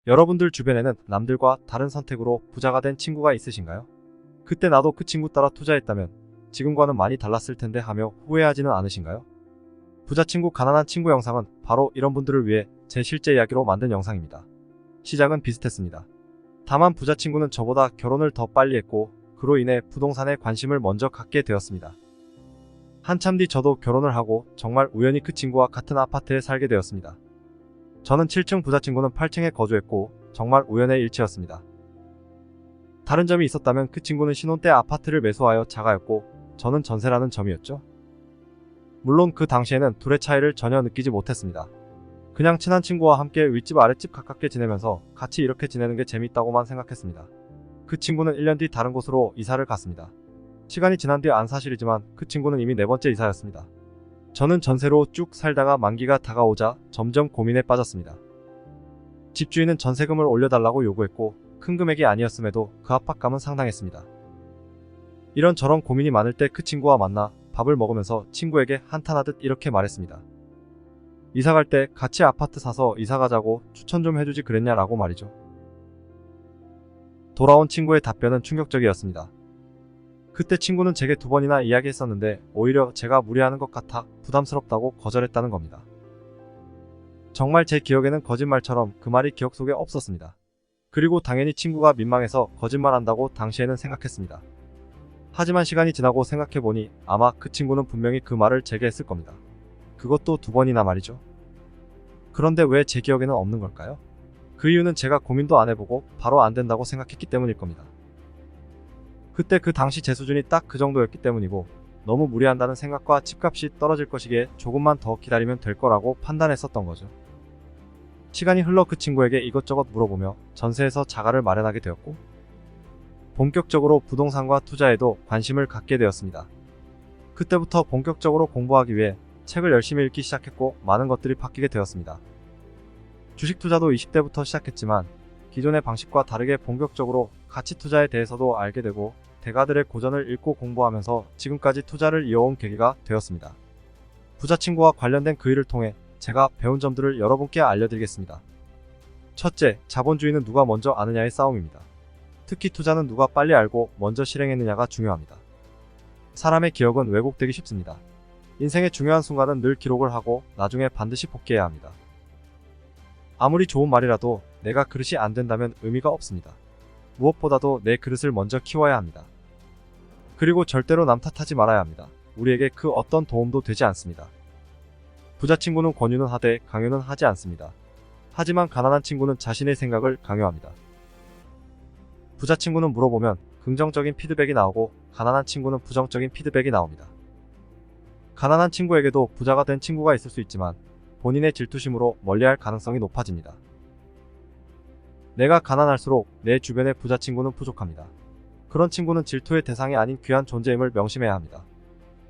여러분들 주변에는 남들과 다른 선택으로 부자가 된 친구가 있으신가요? 그때 나도 그 친구 따라 투자했다면 지금과는 많이 달랐을 텐데 하며 후회하지는 않으신가요? 부자 친구, 가난한 친구 영상은 바로 이런 분들을 위해 제 실제 이야기로 만든 영상입니다. 시작은 비슷했습니다. 다만 부자 친구는 저보다 결혼을 더 빨리 했고 그로 인해 부동산에 관심을 먼저 갖게 되었습니다. 한참 뒤 저도 결혼을 하고 정말 우연히 그 친구와 같은 아파트에 살게 되었습니다. 저는 7층, 부자 친구는 8층에 거주했고 정말 우연의 일치였습니다. 다른 점이 있었다면 그 친구는 신혼 때 아파트를 매수하여 자가였고 저는 전세라는 점이었죠. 물론 그 당시에는 둘의 차이를 전혀 느끼지 못했습니다. 그냥 친한 친구와 함께 윗집 아랫집 가깝게 지내면서 같이 이렇게 지내는 게 재밌다고만 생각했습니다. 그 친구는 1년 뒤 다른 곳으로 이사를 갔습니다. 시간이 지난 뒤 안 사실이지만 그 친구는 이미 4번째 이사였습니다. 저는 전세로 쭉 살다가 만기가 다가오자 점점 고민에 빠졌습니다. 집주인은 전세금을 올려달라고 요구했고 큰 금액이 아니었음에도 그 압박감은 상당했습니다. 이런저런 고민이 많을 때 그 친구와 만나 밥을 먹으면서 친구에게 한탄하듯 이렇게 말했습니다. 이사 갈 때 같이 아파트 사서 이사 가자고 추천 좀 해주지 그랬냐라고 말이죠. 돌아온 친구의 답변은 충격적이었습니다. 그때 친구는 제게 2번이나 이야기했었는데 오히려 제가 무리하는 것 같아 부담스럽다고 거절했다는 겁니다. 정말 제 기억에는 거짓말처럼 그 말이 기억 속에 없었습니다. 그리고 당연히 친구가 민망해서 거짓말한다고 당시에는 생각했습니다. 하지만 시간이 지나고 생각해보니 아마 그 친구는 분명히 그 말을 제게 했을 겁니다. 그것도 2번이나 말이죠. 그런데 왜 제 기억에는 없는 걸까요? 그 이유는 제가 고민도 안 해보고 바로 안 된다고 생각했기 때문일 겁니다. 그때 그 당시 제 수준이 딱 그 정도였기 때문이고 너무 무리한다는 생각과 집값이 떨어질 것이기에 조금만 더 기다리면 될 거라고 판단했었던 거죠. 시간이 흘러 그 친구에게 이것저것 물어보며 전세에서 자가를 마련하게 되었고 본격적으로 부동산과 투자에도 관심을 갖게 되었습니다. 그때부터 본격적으로 공부하기 위해 책을 열심히 읽기 시작했고 많은 것들이 바뀌게 되었습니다. 주식 투자도 20대부터 시작했지만 기존의 방식과 다르게 본격적으로 가치 투자에 대해서도 알게 되고 대가들의 고전을 읽고 공부하면서 지금까지 투자를 이어온 계기가 되었습니다. 부자 친구와 관련된 그 일을 통해 제가 배운 점들을 여러분께 알려드리겠습니다. 첫째, 자본주의는 누가 먼저 아느냐의 싸움입니다. 특히 투자는 누가 빨리 알고 먼저 실행했느냐가 중요합니다. 사람의 기억은 왜곡되기 쉽습니다. 인생의 중요한 순간은 늘 기록을 하고 나중에 반드시 복귀해야 합니다. 아무리 좋은 말이라도 내가 그릇이 안 된다면 의미가 없습니다. 무엇보다도 내 그릇을 먼저 키워야 합니다. 그리고 절대로 남 탓하지 말아야 합니다. 우리에게 그 어떤 도움도 되지 않습니다. 부자 친구는 권유는 하되 강요는 하지 않습니다. 하지만 가난한 친구는 자신의 생각을 강요합니다. 부자 친구는 물어보면 긍정적인 피드백이 나오고 가난한 친구는 부정적인 피드백이 나옵니다. 가난한 친구에게도 부자가 된 친구가 있을 수 있지만 본인의 질투심으로 멀리할 가능성이 높아집니다. 내가 가난할수록 내 주변의 부자 친구는 부족합니다. 그런 친구는 질투의 대상이 아닌 귀한 존재임을 명심해야 합니다.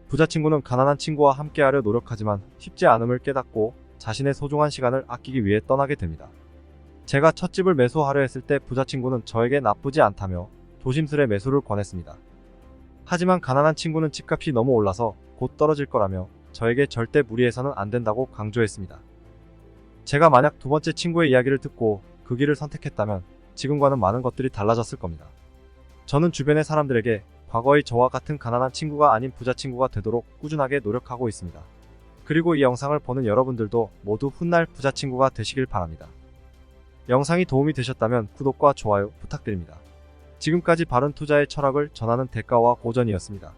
부자 친구는 가난한 친구와 함께하려 노력하지만 쉽지 않음을 깨닫고 자신의 소중한 시간을 아끼기 위해 떠나게 됩니다. 제가 첫 집을 매수하려 했을 때 부자 친구는 저에게 나쁘지 않다며 조심스레 매수를 권했습니다. 하지만 가난한 친구는 집값이 너무 올라서 곧 떨어질 거라며 저에게 절대 무리해서는 안 된다고 강조했습니다. 제가 만약 2번째 친구의 이야기를 듣고 그 길을 선택했다면 지금과는 많은 것들이 달라졌을 겁니다. 저는 주변의 사람들에게 과거의 저와 같은 가난한 친구가 아닌 부자 친구가 되도록 꾸준하게 노력하고 있습니다. 그리고 이 영상을 보는 여러분들도 모두 훗날 부자 친구가 되시길 바랍니다. 영상이 도움이 되셨다면 구독과 좋아요 부탁드립니다. 지금까지 바른 투자의 철학을 전하는 대가와 고전이었습니다.